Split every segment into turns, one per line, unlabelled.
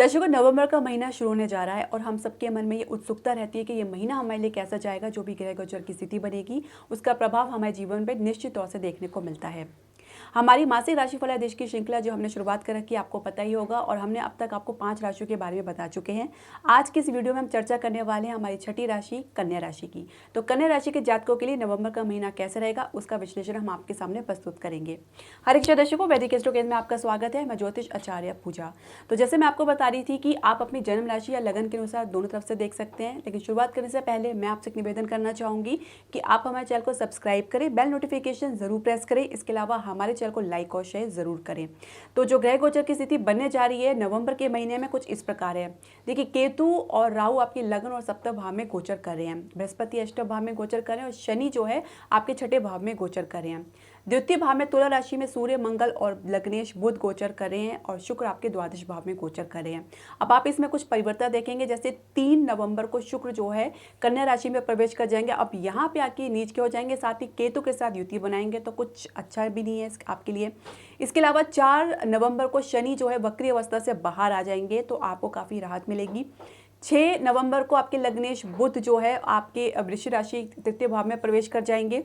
दर्शकों, नवंबर का महीना शुरू होने जा रहा है और हम सबके मन में ये उत्सुकता रहती है कि ये महीना हमारे लिए कैसा जाएगा। जो भी ग्रह गोचर की स्थिति बनेगी उसका प्रभाव हमारे जीवन पर निश्चित तौर से देखने को मिलता है। हमारी मासिक राशिफल आदेश की श्रृंखला जो हमने शुरुआत कर रखी है आपको पता ही होगा, और हमने अब तक आपको 5 राशियों के बारे में बता चुके हैं। आज की इस वीडियो में हम चर्चा करने वाले हैं हमारी छठी राशि कन्या राशि की। तो कन्या राशि के जातकों के लिए नवंबर का महीना कैसे रहेगा उसका विश्लेषण हम आपके सामने प्रस्तुत करेंगे। हर एक दर्शकों, वैदिक एस्ट्रो में आपका स्वागत है। मैं ज्योतिष आचार्य पूजा। तो जैसे मैं आपको बता रही थी कि आप अपनी जन्म राशि या लगन के अनुसार दोनों तरफ से देख सकते हैं, लेकिन शुरुआत करने से पहले मैं आपसे निवेदन करना चाहूंगी कि आप हमारे चैनल को सब्सक्राइब करें, बेल नोटिफिकेशन जरूर प्रेस करें। इसके अलावा हमारे चैनल को लाइक और शेयर जरूर करें। तो जो ग्रह गोचर की स्थिति बनने जा रही है नवंबर के महीने में कुछ इस प्रकार है। देखिए, केतु और राहु आपके लगन और सप्तम भाव में गोचर कर रहे हैं, बृहस्पति अष्टम भाव में गोचर कर रहे हैं और शनि जो है आपके छठे भाव में गोचर कर रहे हैं। द्वितीय भाव में तुला राशि में सूर्य, मंगल और लग्नेश बुध गोचर कर रहे हैं और शुक्र आपके द्वादश भाव में गोचर कर रहे हैं। अब आप इसमें कुछ परिवर्तन देखेंगे, जैसे 3 नवंबर को शुक्र जो है कन्या राशि में प्रवेश कर जाएंगे। अब यहाँ पे आके नीच के हो जाएंगे, साथ ही केतु के साथ युति बनाएंगे, तो कुछ अच्छा भी नहीं है आपके लिए। इसके अलावा 4 नवंबर को शनि जो है वक्री अवस्था से बाहर आ जाएंगे, तो आपको काफ़ी राहत मिलेगी। 6 नवंबर को आपके लग्नेश बुध जो है आपके वृश्चिक राशि तृतीय भाव में प्रवेश कर जाएंगे।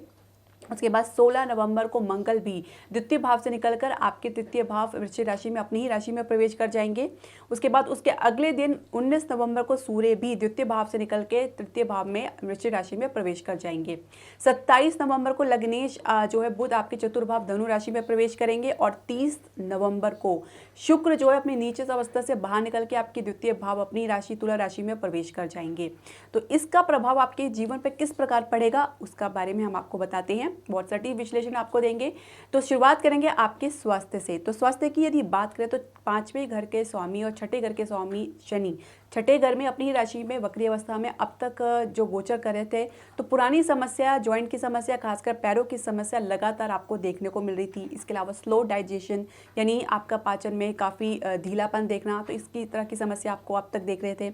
उसके बाद 16 नवंबर को मंगल भी द्वितीय भाव से निकलकर आपके तृतीय भाव वृश्चिक राशि में अपनी ही राशि में प्रवेश कर जाएंगे। उसके बाद उसके अगले दिन 19 नवंबर को सूर्य भी द्वितीय भाव से निकल के तृतीय भाव में वृश्चिक राशि में प्रवेश कर जाएंगे। 27 नवंबर को लग्नेश जो है बुध आपके चतुर्भाव धनु राशि में प्रवेश करेंगे और 30 नवंबर को शुक्र जो है अपनी नीचे अवस्था से बाहर निकल के आपके द्वितीय भाव अपनी राशि तुला राशि में प्रवेश कर जाएंगे। तो इसका प्रभाव आपके जीवन पर किस प्रकार पड़ेगा उसका बारे में हम आपको बताते हैं, बहुत सटीक विश्लेषण आपको देंगे। तो शुरुआत करेंगे आपके स्वास्थ्य से। तो स्वास्थ्य की यदि बात करें तो 5वें घर के स्वामी और छठे घर के स्वामी शनि छठे घर में अपनी ही राशि में वक्री अवस्था में अब तक जो गोचर कर रहे थे, तो पुरानी समस्या, जॉइंट की समस्या, खासकर पैरों की समस्या लगातार आपको देखने को मिल रही थी। इसके अलावा स्लो डाइजेशन यानी आपका पाचन में काफ़ी ढीलापन देखना, तो इसकी तरह की समस्या आपको अब तक देख रहे थे।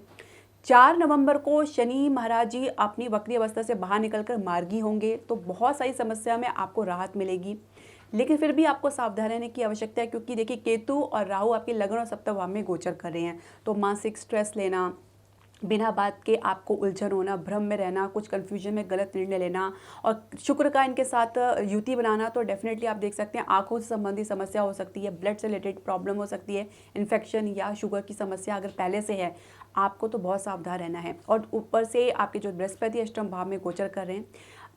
4 नवंबर को शनि महाराज जी अपनी वक्री अवस्था से बाहर निकलकर मार्गी होंगे, तो बहुत सारी समस्या में आपको राहत मिलेगी। लेकिन फिर भी आपको सावधान रहने की आवश्यकता है, क्योंकि देखिए केतु और राहु आपके लगन और सप्तम भाव में गोचर कर रहे हैं। तो मानसिक स्ट्रेस लेना, बिना बात के आपको उलझन होना, भ्रम में रहना, कुछ कन्फ्यूजन में गलत निर्णय लेना और शुक्र का इनके साथ युति बनाना, तो डेफिनेटली आप देख सकते हैं आंखों से संबंधी समस्या हो सकती है, ब्लड से रिलेटेड प्रॉब्लम हो सकती है, इन्फेक्शन या शुगर की समस्या अगर पहले से है आपको, तो बहुत सावधान रहना है। और ऊपर से आपके जो बृहस्पति अष्टम भाव में गोचर कर रहे हैं,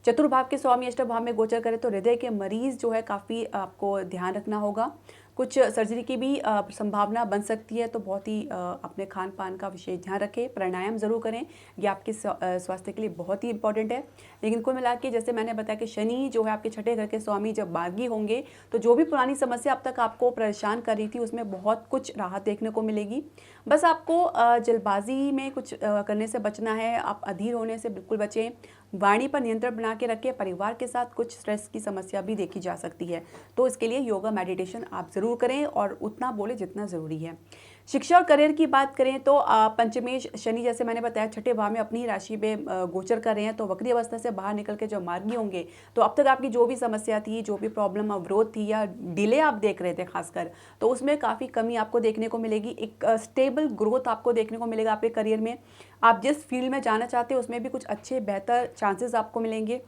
चतुर्भाव के स्वामी अष्टम भाव में गोचर करें, तो हृदय के मरीज जो है काफ़ी आपको ध्यान रखना होगा। कुछ सर्जरी की भी संभावना बन सकती है, तो बहुत ही अपने खान पान का विशेष ध्यान रखें, प्राणायाम जरूर करें, ये आपके स्वास्थ्य के लिए बहुत ही इंपॉर्टेंट है। लेकिन कुल मिला के जैसे मैंने बताया कि शनि जो है आपके छठे घर के स्वामी जब मार्गी होंगे, तो जो भी पुरानी समस्या अब तक आपको परेशान कर रही थी उसमें बहुत कुछ राहत देखने को मिलेगी। बस आपको जल्दबाजी में कुछ करने से बचना है, आप अधीर होने से बिल्कुल बचें, वाणी पर नियंत्रण बना के रखें। परिवार के साथ कुछ स्ट्रेस की समस्या भी देखी जा सकती है, तो इसके लिए योगा मेडिटेशन आप ज़रूर करें और उतना बोले जितना ज़रूरी है। शिक्षा और करियर की बात करें तो पंचमेश शनि जैसे मैंने बताया छठे भाव में अपनी राशि में गोचर कर रहे हैं, तो वक्री अवस्था से बाहर निकल के जो मार्गी होंगे, तो अब तक आपकी जो भी समस्या थी, जो भी प्रॉब्लम, अवरोध थी या डिले आप देख रहे थे खासकर, तो उसमें काफ़ी कमी आपको देखने को मिलेगी। एक स्टेबल ग्रोथ आपको देखने को मिलेगा आपके करियर में। आप जिस फील्ड में जाना चाहते हैं उसमें भी कुछ अच्छे बेहतर चांसेस आपको मिलेंगे।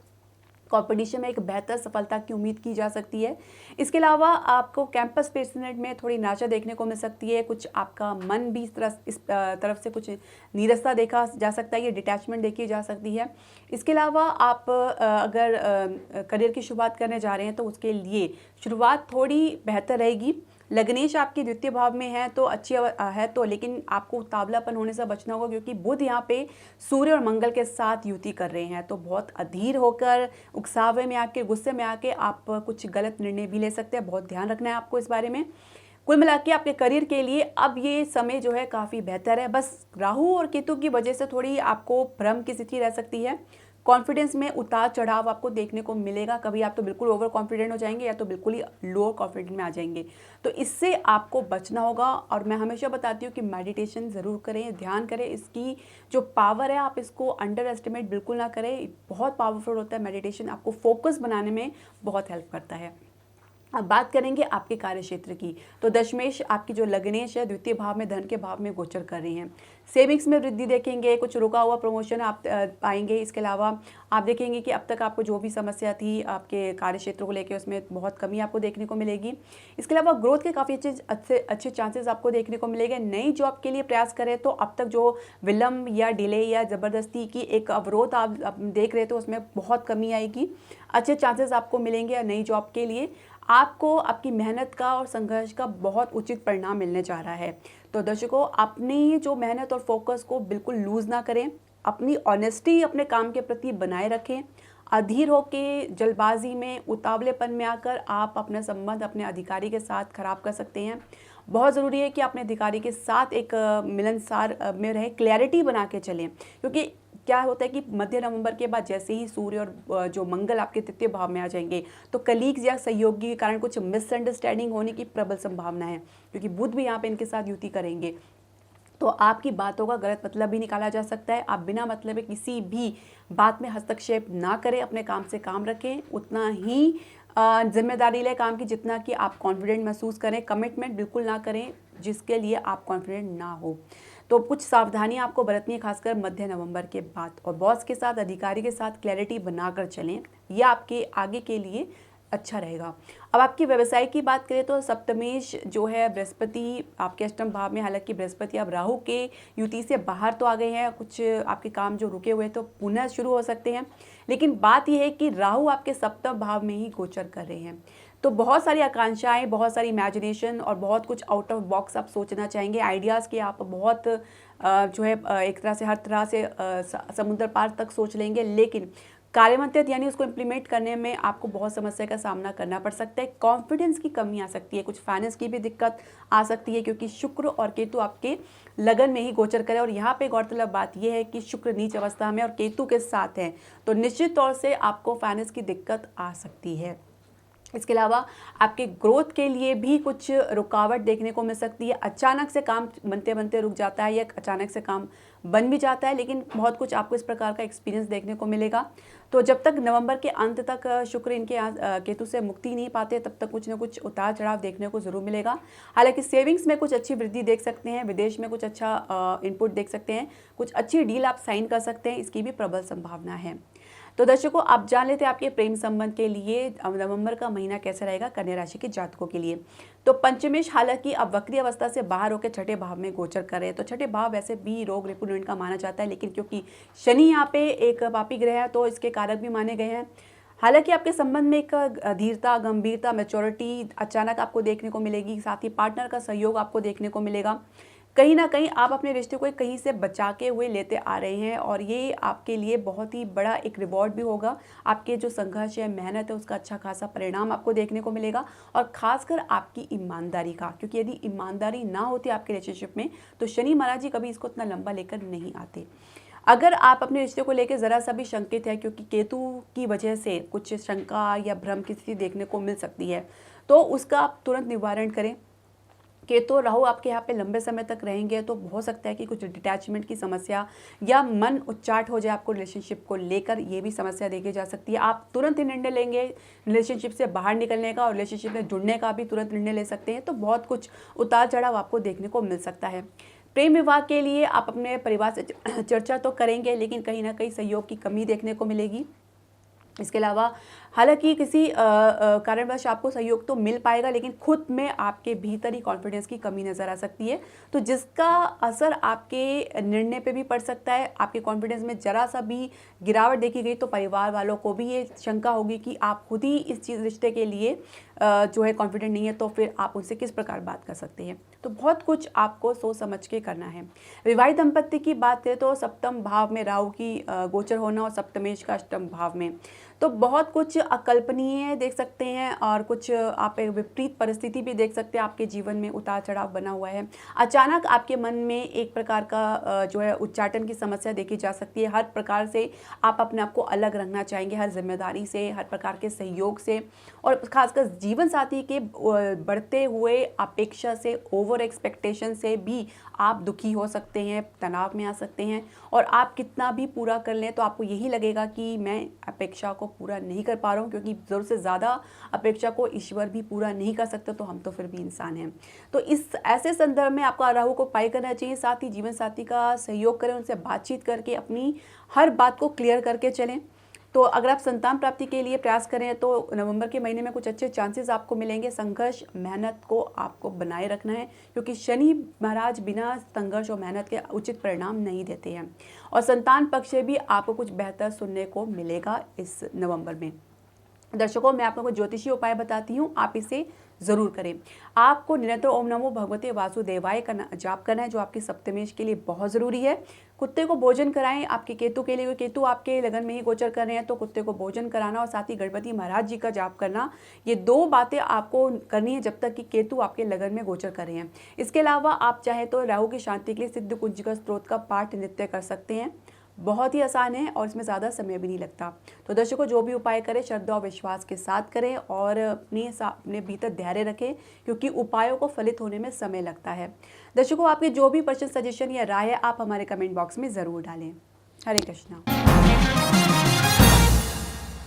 कंपटीशन में एक बेहतर सफलता की उम्मीद की जा सकती है। इसके अलावा आपको कैंपस प्लेसमेंट में थोड़ी निराशा देखने को मिल सकती है, कुछ आपका मन भी इस तरफ से कुछ नीरसता देखा जा सकता है, ये डिटैचमेंट देखी जा सकती है। इसके अलावा आप अगर करियर की शुरुआत करने जा रहे हैं तो उसके लिए शुरुआत थोड़ी बेहतर रहेगी। लग्नेश आपके द्वितीय भाव में है तो अच्छी है, तो लेकिन आपको उतावलापन होने से बचना होगा, क्योंकि बुध यहाँ पे सूर्य और मंगल के साथ युति कर रहे हैं, तो बहुत अधीर होकर, उकसावे में आके, गुस्से में आके आप कुछ गलत निर्णय भी ले सकते हैं। बहुत ध्यान रखना है आपको इस बारे में। कुल मिला के आपके करियर के लिए अब ये समय जो है काफ़ी बेहतर है। बस राहु और केतु की वजह से थोड़ी आपको भ्रम की स्थिति रह सकती है। कॉन्फिडेंस में उतार चढ़ाव आपको देखने को मिलेगा, कभी आप तो बिल्कुल ओवर कॉन्फिडेंट हो जाएंगे या तो बिल्कुल ही लोअर कॉन्फिडेंट में आ जाएंगे, तो इससे आपको बचना होगा। और मैं हमेशा बताती हूँ कि मेडिटेशन ज़रूर करें, ध्यान करें, इसकी जो पावर है आप इसको अंडर एस्टिमेट बिल्कुल ना करें, बहुत पावरफुल होता है मेडिटेशन, आपको फोकस बनाने में बहुत हेल्प करता है। अब बात करेंगे आपके कार्य क्षेत्र की। तो दशमेश आपकी जो लग्नेश है द्वितीय भाव में धन के भाव में गोचर कर रही हैं। सेविंग्स में वृद्धि देखेंगे, कुछ रुका हुआ प्रमोशन आप पाएंगे। इसके अलावा आप देखेंगे कि अब तक आपको जो भी समस्या थी आपके कार्य क्षेत्र को लेकर, उसमें बहुत कमी आपको देखने को मिलेगी। इसके अलावा ग्रोथ के काफ़ी अच्छे चांसेस आपको देखने को मिलेंगे। नई जॉब के लिए प्रयास करें तो अब तक जो विलम्ब या डिले या ज़बरदस्ती की एक अवरोध आप देख रहे थे, उसमें बहुत कमी आएगी। अच्छे चांसेस आपको मिलेंगे नई जॉब के लिए। आपको आपकी मेहनत का और संघर्ष का बहुत उचित परिणाम मिलने जा रहा है। तो दर्शकों, अपनी जो मेहनत और फोकस को बिल्कुल लूज़ ना करें। अपनी ऑनेस्टी अपने काम के प्रति बनाए रखें। अधीर होके जल्दबाजी में, उतावलेपन में आकर आप अपना संबंध अपने अधिकारी के साथ खराब कर सकते हैं। बहुत ज़रूरी है कि अपने अधिकारी के साथ एक मिलनसार में रहे, क्लैरिटी बना के चलें। क्योंकि क्या होता है कि मध्य नवंबर के बाद जैसे ही सूर्य और जो मंगल आपके तृतीय भाव में आ जाएंगे, तो कलीग्स या सहयोगी के कारण कुछ मिसअंडरस्टैंडिंग होने की प्रबल संभावना है, क्योंकि बुध भी यहाँ पे इनके साथ युति करेंगे। तो आपकी बातों का गलत मतलब भी निकाला जा सकता है। आप बिना मतलब किसी भी बात में हस्तक्षेप ना करें, अपने काम से काम रखें, उतना ही जिम्मेदारी लें काम की जितना कि आप कॉन्फिडेंट महसूस करें। कमिटमेंट बिल्कुल ना करें जिसके लिए आप कॉन्फिडेंट ना हो। तो कुछ सावधानी आपको बरतनी है, खासकर मध्य नवंबर के बाद। और बॉस के साथ, अधिकारी के साथ क्लैरिटी बनाकर चलें, यह आपके आगे के लिए अच्छा रहेगा। अब आपकी व्यवसाय की बात करें तो सप्तमेश जो है बृहस्पति आपके अष्टम भाव में, हालांकि बृहस्पति अब राहु के युति से बाहर तो आ गए हैं, कुछ आपके काम जो रुके हुए तो पुनः शुरू हो सकते हैं। लेकिन बात यह है कि राहु आपके सप्तम भाव में ही गोचर कर रहे हैं। तो बहुत सारी आकांक्षाएं, बहुत सारी इमेजिनेशन और बहुत कुछ आउट ऑफ बॉक्स आप सोचना चाहेंगे। आइडियाज़ के आप बहुत जो है एक तरह से हर तरह से समुद्र पार तक सोच लेंगे, लेकिन कार्यमंत्रित यानी उसको इम्प्लीमेंट करने में आपको बहुत समस्या का सामना करना पड़ सकता है। कॉन्फिडेंस की कमी आ सकती है, कुछ फाइनेंस की भी दिक्कत आ सकती है, क्योंकि शुक्र और केतु आपके लगन में ही गोचर करे। और यहाँ पे गौरतलब बात यह है कि शुक्र नीच अवस्था में और केतु के साथ हैं, तो निश्चित तौर से आपको फाइनेंस की दिक्कत आ सकती है। इसके अलावा आपके ग्रोथ के लिए भी कुछ रुकावट देखने को मिल सकती है। अचानक से काम बनते बनते रुक जाता है या अचानक से काम बन भी जाता है, लेकिन बहुत कुछ आपको इस प्रकार का एक्सपीरियंस देखने को मिलेगा। तो जब तक नवंबर के अंत तक शुक्र इनके केतु से मुक्ति नहीं पाते, तब तक कुछ ना कुछ उतार चढ़ाव देखने को ज़रूर मिलेगा। हालांकि सेविंग्स में कुछ अच्छी वृद्धि देख सकते हैं, विदेश में कुछ अच्छा इनपुट देख सकते हैं, कुछ अच्छी डील आप साइन कर सकते हैं, इसकी भी प्रबल संभावना है। तो दर्शकों, आप जान लेते हैं आपके प्रेम संबंध के लिए नवंबर का महीना कैसा रहेगा कन्या राशि के जातकों के लिए। तो पंचमेश हालांकि अब वक्री अवस्था से बाहर होकर छठे भाव में गोचर कर रहे हैं। तो छठे भाव वैसे भी रोग रिपुण का माना जाता है, लेकिन क्योंकि शनि यहाँ पे एक पापी ग्रह है तो इसके कारक भी माने गए हैं। हालांकि आपके संबंध में एक धीरता, गंभीरता, मैच्योरिटी अचानक आपको देखने को मिलेगी। साथ ही पार्टनर का सहयोग आपको देखने को मिलेगा। कहीं ना कहीं आप अपने रिश्ते को कहीं से बचा के हुए लेते आ रहे हैं, और ये आपके लिए बहुत ही बड़ा एक रिवॉर्ड भी होगा। आपके जो संघर्ष है, मेहनत है, उसका अच्छा खासा परिणाम आपको देखने को मिलेगा। और खासकर आपकी ईमानदारी का, क्योंकि यदि ईमानदारी ना होती आपके रिलेशनशिप में, तो शनि महाराज जी कभी इसको इतना लंबा लेकर नहीं आते। अगर आप अपने रिश्ते को लेकर ज़रा सा भी शंकित है, क्योंकि केतु की वजह से कुछ शंका या भ्रम की स्थिति देखने को मिल सकती है, तो उसका आप तुरंत निवारण करें। केतु राहु आपके यहाँ पे लंबे समय तक रहेंगे, तो हो सकता है कि कुछ डिटैचमेंट की समस्या या मन उच्चाट हो जाए आपको रिलेशनशिप को लेकर, ये भी समस्या देखी जा सकती है। आप तुरंत ही निर्णय लेंगे रिलेशनशिप से बाहर निकलने का और रिलेशनशिप में जुड़ने का भी तुरंत निर्णय ले सकते हैं। तो बहुत कुछ उतार चढ़ाव आपको देखने को मिल सकता है। प्रेम विवाह के लिए आप अपने परिवार से चर्चा तो करेंगे, लेकिन कहीं ना कहीं सहयोग की कमी देखने को मिलेगी। इसके अलावा हालांकि किसी कारणवश आपको सहयोग तो मिल पाएगा, लेकिन खुद में आपके भीतर ही कॉन्फिडेंस की कमी नज़र आ सकती है, तो जिसका असर आपके निर्णय पे भी पड़ सकता है। आपके कॉन्फिडेंस में जरा सा भी गिरावट देखी गई तो परिवार वालों को भी ये शंका होगी कि आप खुद ही इस चीज़ रिश्ते के लिए जो है कॉन्फिडेंट नहीं है, तो फिर आप उनसे किस प्रकार बात कर सकते हैं। तो बहुत कुछ आपको सोच समझ के करना है। विवाहित दंपत्ति की बात करें तो सप्तम भाव में राहु की गोचर होना और सप्तमेश का अष्टम भाव में, तो बहुत कुछ अकल्पनीय देख सकते हैं, और कुछ आप एक विपरीत परिस्थिति भी देख सकते हैं। आपके जीवन में उतार चढ़ाव बना हुआ है। अचानक आपके मन में एक प्रकार का जो है उच्चाटन की समस्या देखी जा सकती है। हर प्रकार से आप अपने आप को अलग रखना चाहेंगे, हर जिम्मेदारी से, हर प्रकार के सहयोग से, और खासकर जीवन साथी के बढ़ते हुए अपेक्षा से, ओवर एक्सपेक्टेशन से भी आप दुखी हो सकते हैं, तनाव में आ सकते हैं और आप कितना भी पूरा कर लें तो आपको यही लगेगा कि मैं अपेक्षा को पूरा नहीं कर पा रहा हूँ, क्योंकि ज़रूरत से ज़्यादा अपेक्षा को ईश्वर भी पूरा नहीं कर सकते, तो हम तो फिर भी इंसान हैं। तो इस ऐसे संदर्भ में आपको राहु को उपाय करना चाहिए। साथ ही जीवन साथी का सहयोग करें, उनसे बातचीत करके अपनी हर बात को क्लियर करके चलें। तो अगर आप संतान प्राप्ति के लिए प्रयास करें तो नवंबर के महीने में कुछ अच्छे चांसेस आपको मिलेंगे। संघर्ष, मेहनत को आपको बनाए रखना है, क्योंकि शनि महाराज बिना संघर्ष और मेहनत के उचित परिणाम नहीं देते हैं। और संतान पक्ष से भी आपको कुछ बेहतर सुनने को मिलेगा इस नवंबर में। दर्शकों, मैं आपको ज्योतिषी उपाय बताती हूँ, आप इसे ज़रूर करें। आपको निरंतर ओम नमो भगवते वासुदेवाय का जाप करना है, जो आपकी सप्तमेश के लिए बहुत ज़रूरी है। कुत्ते को भोजन कराएं। आपके केतु के लिए, केतु आपके लगन में ही गोचर कर रहे हैं, तो कुत्ते को भोजन कराना और साथ ही गणपति महाराज जी का जाप करना, ये 2 बातें आपको करनी है जब तक कि केतु आपके लगन में गोचर कर रहे हैं। इसके अलावा आप चाहे तो राहु की शांति के लिए सिद्ध कुंजिका स्त्रोत का पाठ नित्य कर सकते हैं। बहुत ही आसान है और इसमें ज़्यादा समय भी नहीं लगता। तो दर्शकों, जो भी उपाय करें श्रद्धा और विश्वास के साथ करें और अपने भीतर धैर्य रखें, क्योंकि उपायों को फलित होने में समय लगता है। दर्शकों, आपके जो भी प्रश्न, सजेशन या राय है, आप हमारे कमेंट बॉक्स में ज़रूर डालें। हरे कृष्णा।